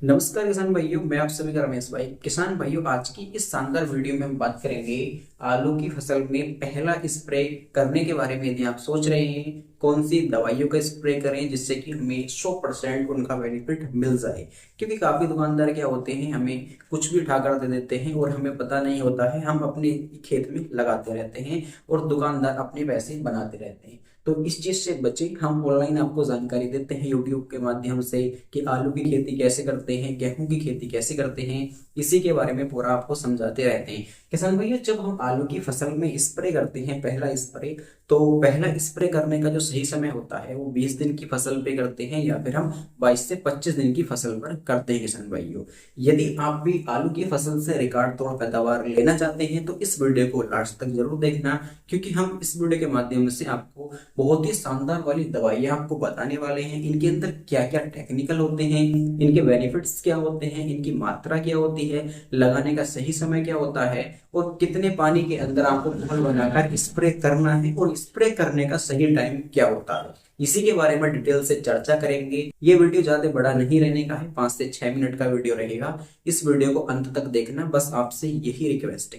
नमस्कार किसान भाइयों, मैं आप सभी का रमेश भाई। किसान भाइयों, आज की इस शानदार वीडियो में हम बात करेंगे आलू की फसल में पहला स्प्रे करने के बारे में। यदि आप सोच रहे हैं कौन सी दवाइयों का स्प्रे करें जिससे कि हमें 100% उनका बेनिफिट मिल जाए, क्योंकि काफी दुकानदार क्या होते हैं, हमें कुछ भी ठाकर दे देते हैं और हमें पता नहीं होता है, हम अपने खेत में लगाते रहते हैं और दुकानदार अपने पैसे बनाते रहते हैं। तो इस चीज से बचे, हम ऑनलाइन आपको जानकारी देते हैं यूट्यूब के माध्यम से कि आलू की खेती कैसे करते हैं, गेहूं की खेती कैसे करते हैं, इसी के बारे में पूरा आपको समझाते रहते हैं। किसान भैया, जब हम आलू की फसल में स्प्रे करते हैं पहला स्प्रे, तो पहला स्प्रे करने का जो सही समय होता है वो 20 दिन की फसल पे करते हैं या फिर हम 22 से 25 दिन की फसल पर करते हैं। किसान भाइयों, यदि आप भी आलू की फसल से रिकॉर्ड तोड़ पैदावार लेना चाहते हैं तो इस वीडियो को लास्ट तक जरूर देखना, क्योंकि हम इस वीडियो के माध्यम से आपको बहुत ही शानदार वाली दवाइयां आपको बताने वाले हैं। इनके अंदर क्या क्या टेक्निकल होते हैं, इनके बेनिफिट्स क्या होते हैं, इनकी मात्रा क्या होती है, लगाने का सही समय क्या होता है और कितने पानी के अंदर आपको घोल बनाकर स्प्रे करना है और स्प्रे करने का सही टाइम क्या होता है, इसी के बारे में डिटेल से चर्चा करेंगे। ये वीडियो ज्यादा बड़ा नहीं रहने का है, 5 से 6 मिनट का वीडियो रहेगा। इस वीडियो को अंत तक देखना, बस आपसे यही रिक्वेस्ट है।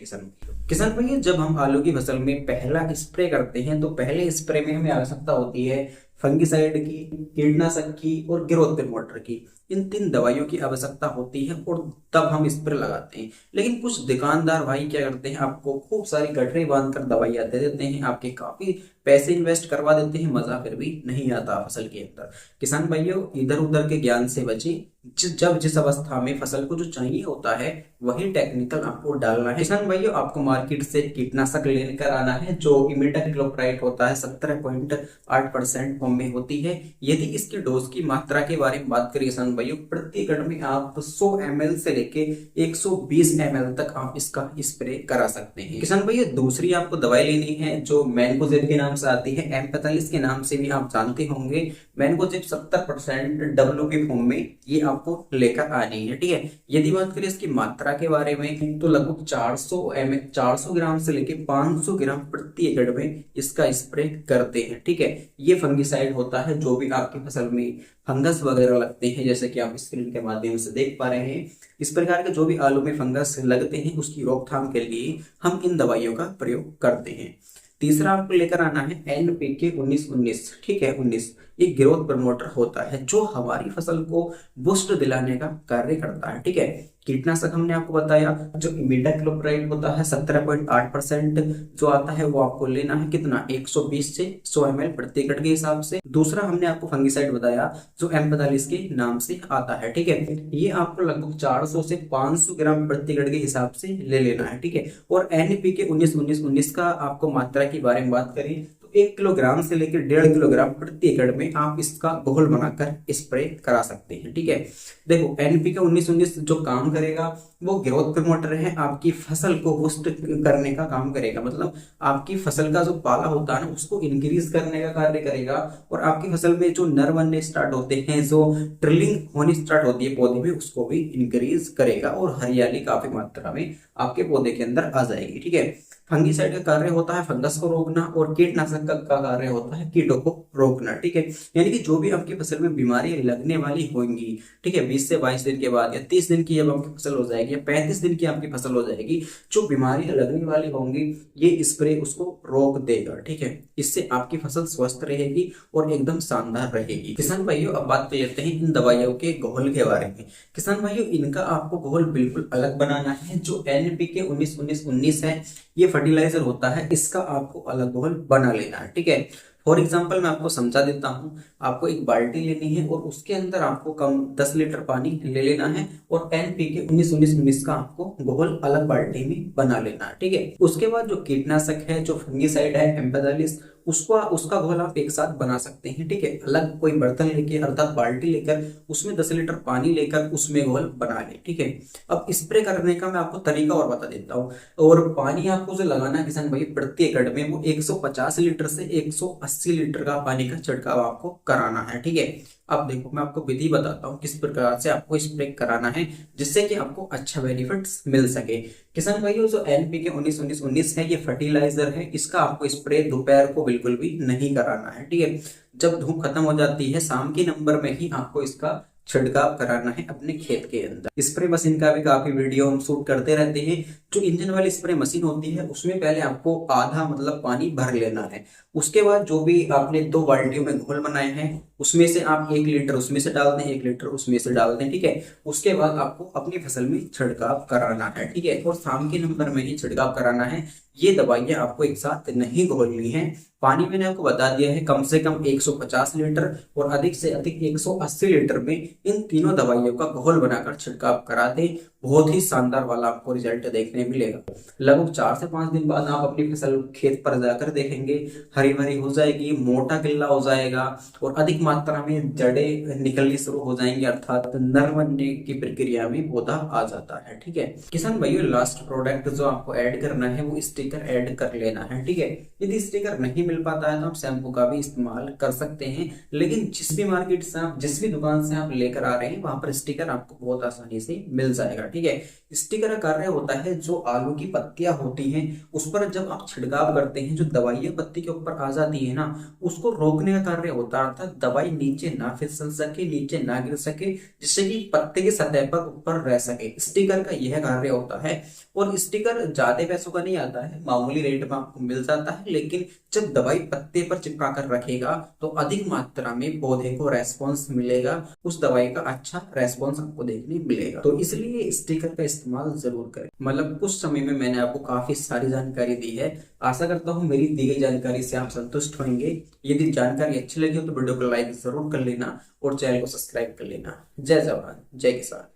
किसान भैया, जब हम आलू की फसल में पहला स्प्रे करते हैं तो पहले स्प्रे में हमें आवश्यकता होती है फंगिसाइड की, कीटनाशक की और ग्रोथ प्रमोटर की। इन 3 दवाइयों की आवश्यकता होती है और तब हम स्प्रे लगाते हैं। लेकिन कुछ दुकानदार भाई क्या करते हैं, आपको खूब सारी गठरी बांधकर दवाइयां दे देते हैं, आपके काफी पैसे इन्वेस्ट करवा देते हैं, मजा फिर भी नहीं आता फसल के अंदर। किसान भाइयों, इधर उधर के ज्ञान से बचें। जब जिस अवस्था में फसल को जो चाहिए होता है वही टेक्निकल आपको डालना है। किसान भाइयों, आपको मार्केट से कीटनाशक लेकर आना है जो इमिडाक्लोप्राइड होता है, 17.8% फॉर्म में होती है। यदि इसकी डोज की मात्रा के बारे में बात करें किसान भाइयों, प्रति एकड़ में आप 100 ml से लेके 120 ml तक आप इसका स्प्रे करा सकते हैं। किसान भैया, दूसरी आपको दवाई लेनी है जो मैनकोजेब के नाम से आती है, M45 के नाम से भी आप जानते होंगे। मैनकोजेब 70% WP फॉर्म में ये आपको लेकर आनी है, ठीक है। यदि बात करें इसकी मात्रा के बारे में तो लगभग 400 ग्राम से लेके 500 ग्राम प्रति एकड़ में इसका स्प्रे करते हैं, ठीक है। ये फंगिसाइड होता है जो भी आपकी फसल में फंगस वगैरह लगते हैं, जैसे कि आप स्क्रीन के माध्यम से देख पा रहे हैं। इस प्रकार के जो भी आलू में फंगस लगते हैं उसकी रोकथाम के लिए हम इन दवाइयों का प्रयोग करते हैं। तीसरा आपको लेकर आना है NPK 19-19, ठीक है, 19। ये ग्रोथ प्रमोटर होता है जो हमारी फसल को बूस्ट दिलाने का कार्य करता है, ठीक है। कीटनाशक हमने आपको बताया, जो इमिडाक्लोप्राइड होता है 17.8% जो आता है वो आपको लेना है कितना, 120 से 100 ml प्रति एकड़ के हिसाब से। दूसरा हमने आपको फंगिसाइड बताया जो M45 के नाम से आता है, ठीक है। ये आपको लगभग 400 से 500 ग्राम प्रति एकड़ के हिसाब से ले लेना है, ठीक है। और NPK 19-19-19 का आपको मात्रा के बारे में बात करें तो 1 किलोग्राम से लेकर 1.5 किलोग्राम प्रति एकड़ में आप इसका घोल बनाकर स्प्रे करा सकते हैं, ठीक है। देखो, NPK 19-19 जो काम करेगा वो ग्रोथ प्रमोटर है, आपकी फसल को बूस्ट करने का काम करेगा। मतलब आपकी फसल का जो पाला होता है ना उसको इंक्रीज करने का कार्य करेगा और आपकी फसल में जो नर बनने स्टार्ट होते हैं, जो ट्रिलिंग होनी स्टार्ट होती है पौधे में, उसको भी इंक्रीज करेगा और हरियाली काफी मात्रा में आपके पौधे के अंदर आ जाएगी, ठीक है। फंगिसाइड का कार्य होता है फंगस को रोकना और कीटनाशक का कार्य होता है कीटों को रोकना, ठीक है। यानी कि जो भी आपकी फसल में बीमारी लगने वाली होंगी, ठीक है, 20 से 22 दिन के बाद या 30 दिन की जब आपकी फसल हो जाएगी या 35 दिन की आपकी फसल हो जाएगी, जो बीमारियां लगने वाली होंगी ये स्प्रे उसको रोक देगा, ठीक है। इससे आपकी फसल स्वस्थ रहेगी और एकदम शानदार रहेगी। किसान भाइयों, अब बात कर लेते हैं इन दवाइयों के घोल के बारे में। किसान भाइयों, इनका आपको घोल बिल्कुल अलग बनाना है। जो NPK 19-19-19 है ये फर्टिलाइजर होता है, इसका आपको अलग घोल बना लेना है, ठीक है। फॉर एग्जाम्पल मैं आपको समझा देता हूं, आपको एक बाल्टी लेनी है और उसके अंदर आपको कम 10 लीटर पानी ले लेना है और NPK 19-19-19 का आपको घोल अलग बाल्टी में बना लेना है, ठीक है। उसके बाद जो कीटनाशक है, जो फंगिसाइड है M45, उसका घोल आप एक साथ बना सकते हैं, ठीक है। अलग कोई बर्तन लेके अर्थात बाल्टी लेकर उसमें 10 लीटर पानी लेकर उसमें घोल बना ले, ठीक है। अब स्प्रे करने का मैं आपको तरीका और बता देता हूँ। और पानी आपको जो लगाना है किसान भाई प्रति एकड़ में, वो 150 लीटर से 180 लीटर का पानी का छिड़काव आपको कराना है, ठीक है। अब देखो, मैं आपको विधि बताता हूँ किस प्रकार से आपको स्प्रे कराना है जिससे कि आपको अच्छा बेनिफिट्स मिल सके। किसान भाइयों, जो NPK 19-19-19 है ये फर्टिलाइजर है, इसका आपको स्प्रे दोपहर को बिल्कुल भी नहीं कराना है, ठीक है। जब धूप खत्म हो जाती है शाम के नंबर में ही आपको इसका छिड़काव कराना है अपने खेत के अंदर। स्प्रे मशीन का भी काफी वीडियो हम शूट करते रहते हैं। जो इंजन वाली स्प्रे मशीन होती है उसमें पहले आपको आधा मतलब पानी भर लेना है। उसके बाद जो भी आपने 2 बाल्टियों में घोल बनाए हैं उसमें से आप 1 लीटर उसमें से डाल दें, 1 लीटर उसमें से डाल दें, ठीक है। उसके बाद आपको अपनी फसल में छिड़काव कराना है, ठीक है। और शाम के नंबर में ही छिड़काव कराना है। ये दवाइयां आपको एक साथ नहीं घोलनी है। पानी मैंने आपको बता दिया है कम से कम 150 लीटर और अधिक से अधिक 180 लीटर में इन तीनों दवाइयों का घोल बनाकर छिड़काव करा दें। बहुत ही शानदार वाला आपको रिजल्ट देखने मिलेगा। लगभग 4 से 5 दिन बाद आप अपनी फसल खेत पर जाकर देखेंगे, हरी भरी हो जाएगी, मोटा गिल्ला हो जाएगा और अधिक मात्रा में जड़ें निकलनी शुरू हो जाएंगी, अर्थात नर बनने की प्रक्रिया में पौधा आ जाता है, ठीक है। किसान भाइयों, लास्ट प्रोडक्ट जो आपको ऐड करना है वो स्टिकर ऐड कर लेना है, ठीक है। यदि स्टिकर नहीं मिल पाता है तो आप शैम्पू का भी इस्तेमाल कर सकते हैं, लेकिन जिस भी मार्केट से आप, जिस भी दुकान से आप लेकर आ रहे हैं वहां पर स्टिकर आपको बहुत आसानी से मिल जाएगा, ठीक है। स्टिकर का कार्य होता है जो आलू की पत्तियां होती हैं उस पर जब आप छिड़काव करते हैं, जो दवाइयां पत्ती के ऊपर आ जाती है ना, उसको रोकने का कार्य होता है, अर्थात दवाई नीचे ना फिसल सके, नीचे ना गिर सके, जिससे कि पत्ते की सतह पर ऊपर रह सके। स्टिकर का यह कार्य होता है। और स्टिकर ज्यादा पैसों का नहीं आता है, मामूली रेट में आपको मिल जाता है, लेकिन जब दवाई पत्ते पर चिपका कर रखेगा तो अधिक मात्रा में पौधे को रेस्पॉन्स मिलेगा, उस दवाई का अच्छा रेस्पॉन्स आपको देखने मिलेगा। तो इसलिए स्टिकर का इस्तेमाल जरूर करें। मतलब कुछ समय में मैंने आपको काफी सारी जानकारी दी है। आशा करता हूँ मेरी दी गई जानकारी से आप संतुष्ट होंगे। यदि जानकारी अच्छी लगी हो तो वीडियो को लाइक जरूर कर लेना और चैनल को सब्सक्राइब कर लेना। जय जवान जय किसान।